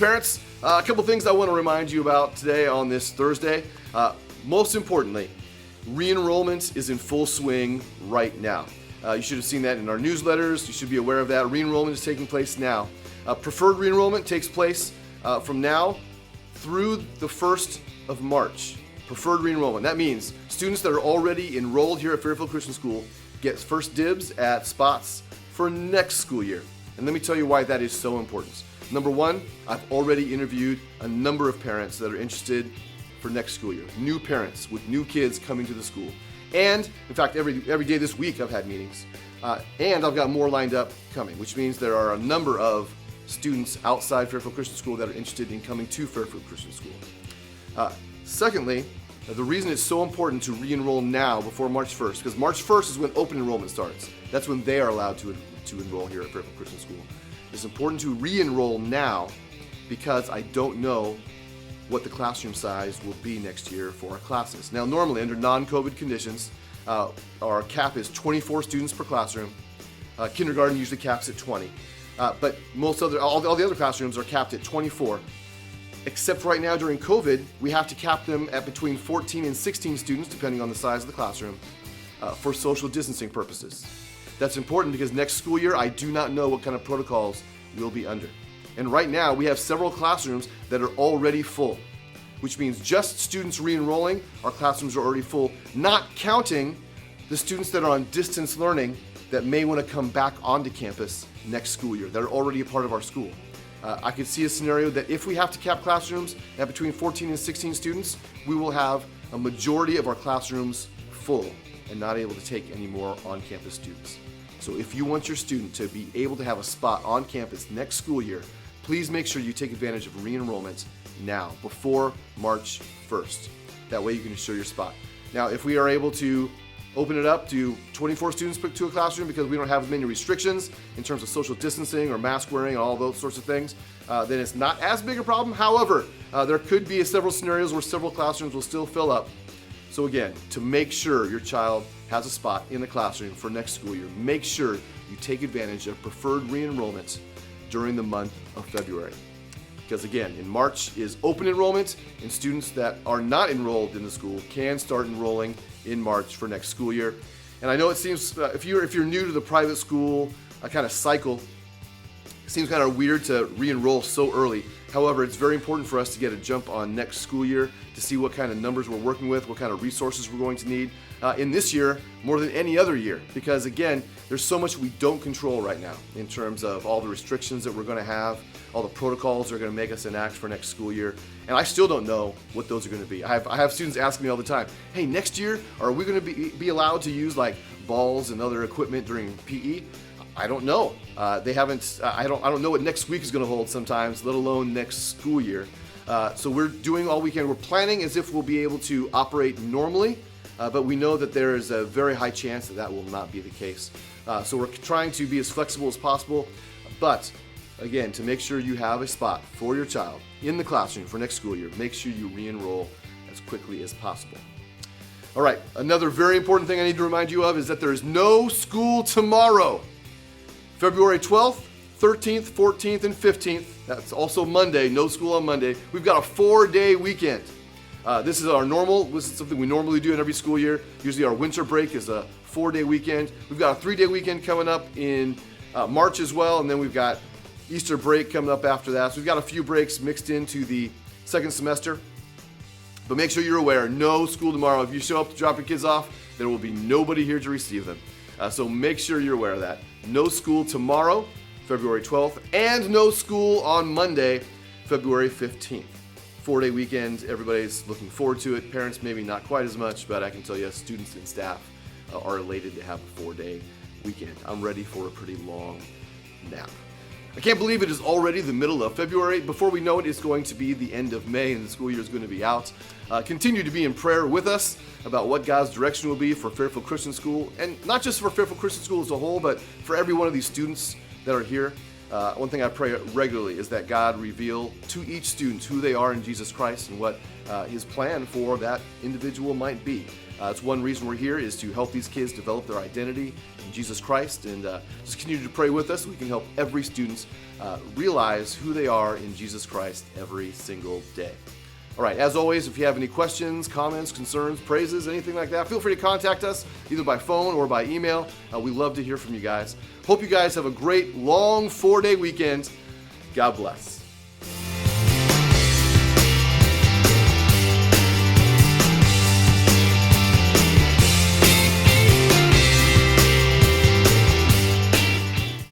parents, a couple things I want to remind you about today on this Thursday. Most importantly, re-enrollment is in full swing right now. You should have seen that in our newsletters. You should be aware of that. Re-enrollment is taking place now. Preferred re-enrollment takes place from now through the 1st of March. Preferred re-enrollment. That means students that are already enrolled here at Fairfield Christian School get first dibs at spots for next school year. And let me tell you why that is so important. Number one, I've already interviewed a number of parents that are interested for next school year. New parents with new kids coming to the school. And in fact, every day this week I've had meetings. And I've got more lined up coming, which means there are a number of students outside Fairfield Christian School that are interested in coming to Fairfield Christian School. Secondly, the reason it's so important to re-enroll now before March 1st, because March 1st is when open enrollment starts. That's when they are allowed to enroll here at Fairfield Christian School. It's important to re-enroll now because I don't know what the classroom size will be next year for our classes. Now, normally under non-COVID conditions, our cap is 24 students per classroom. Kindergarten usually caps at 20, but all the other classrooms are capped at 24. Except right now during COVID, we have to cap them at between 14 and 16 students, depending on the size of the classroom, for social distancing purposes. That's important because next school year, I do not know what kind of protocols we'll be under. And right now, we have several classrooms that are already full, which means just students re-enrolling, our classrooms are already full, not counting the students that are on distance learning that may want to come back onto campus next school year, that are already a part of our school. I could see a scenario that if we have to cap classrooms at between 14 and 16 students, we will have a majority of our classrooms full and not able to take any more on-campus students. So if you want your student to be able to have a spot on campus next school year, please make sure you take advantage of re-enrollment now, before March 1st. That way you can ensure your spot. Now, if we are able to open it up to 24 students to a classroom because we don't have as many restrictions in terms of social distancing or mask wearing and all those sorts of things, then it's not as big a problem. However, there could be several scenarios where several classrooms will still fill up. So again, to make sure your child has a spot in the classroom for next school year, make sure you take advantage of preferred re-enrollment during the month of February. Because again, in March is open enrollment, and students that are not enrolled in the school can start enrolling in March for next school year. And I know it seems, if you're new to the private school kind of cycle, it seems kind of weird to re-enroll so early. However, it's very important for us to get a jump on next school year to see what kind of numbers we're working with, what kind of resources we're going to need in this year more than any other year. Because again, there's so much we don't control right now in terms of all the restrictions that we're going to have, all the protocols that are going to make us enact for next school year. And I still don't know what those are going to be. I have students asking me all the time, hey, next year, are we going to be allowed to use like balls and other equipment during PE? I don't know. They haven't. I don't know what next week is going to hold sometimes, let alone next school year. So we're doing all we can. We're planning as if we'll be able to operate normally, but we know that there is a very high chance that that will not be the case. So we're trying to be as flexible as possible, but again, to make sure you have a spot for your child in the classroom for next school year, make sure you re-enroll as quickly as possible. All right, another very important thing I need to remind you of is that there is no school tomorrow. February 12th, 13th, 14th, and 15th. That's also Monday, no school on Monday. We've got a 4-day weekend. This is something we normally do in every school year. Usually our winter break is a 4-day weekend. We've got a 3-day weekend coming up in March as well, and then we've got Easter break coming up after that. So we've got a few breaks mixed into the second semester. But make sure you're aware, no school tomorrow. If you show up to drop your kids off, there will be nobody here to receive them. So make sure you're aware of that. No school tomorrow, February 12th, and no school on Monday, February 15th. 4-day weekend, everybody's looking forward to it. Parents maybe not quite as much, but I can tell you students and staff are elated to have a 4-day weekend. I'm ready for a pretty long nap. I can't believe it is already the middle of February. Before we know it, it's going to be the end of May and the school year is going to be out. Continue to be in prayer with us about what God's direction will be for Fairfield Christian School, and not just for Fairfield Christian School as a whole, but for every one of these students that are here. one thing I pray regularly is that God reveal to each student who they are in Jesus Christ and what his plan for that individual might be. It's one reason we're here, is to help these kids develop their identity in Jesus Christ, and just continue to pray with us so we can help every student realize who they are in Jesus Christ every single day. All right, as always, if you have any questions, comments, concerns, praises, anything like that, feel free to contact us either by phone or by email. We love to hear from you guys. Hope you guys have a great, long 4-day weekend. God bless.